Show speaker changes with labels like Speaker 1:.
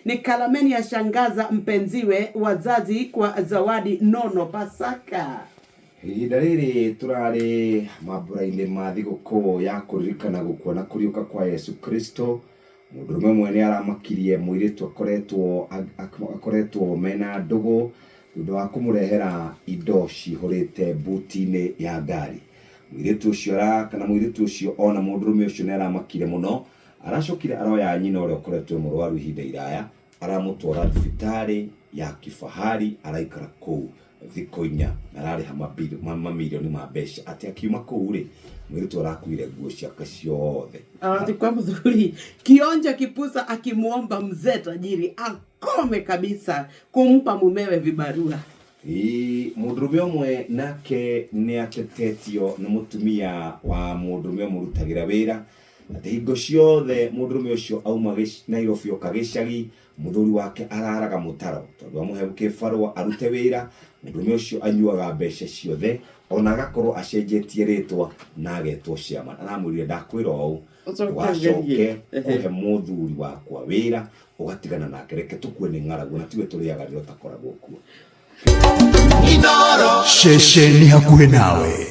Speaker 1: Ni Kalameni ya shangaza mpenziwe wazazi kwa zawadi nono Pasaka.
Speaker 2: Ihinda riri turari mambura-ini ma thiguku ya kuririkana gukuona kuriuka kwa Yesu Kristo. Mundurume mwene aramakirie muiritu akoretwo mena ndugu thutha wa kumurehera indo cihurite buti-ini ya ngari. Muiritu ucio ona mundurume ucio ni aramakire muno. Aracokire aroya nyina uria ukoretwo murwaru ihinda iraya, aramutwara thibitari ya kifahari, araikara kuu thikũ 4 arariha mamirioni ma mbeca. Ati akiuma kuu ri muiritu arakuire nguo ciake ciothe.
Speaker 1: Kwa mzuri kionja kipusa akimuomba mzee tajiri akome kabisa kumpa mumewe vibarua.
Speaker 2: Mundurume umwe nake ni atetetio na mutumia wa mundurume murutagira wira. Ati hingo ciothe mundurume ucio auma Nairobi oka gicagi, muthuri wake araraga mutaro tondu amuhe kibarua arute wira. Mundurume ucio anyuaga mbeca ciothe, ona agakorwo acenjetie ritwa na agetwo Chairman. Aramwirire ndakwira uu wacoke uhe muthuri wakwa wira ugatigana nake, reke tukue ni ng'aragu na tiwe turiaga rio takoragwo kuo.
Speaker 3: Sheshe ni hakuhe nawe.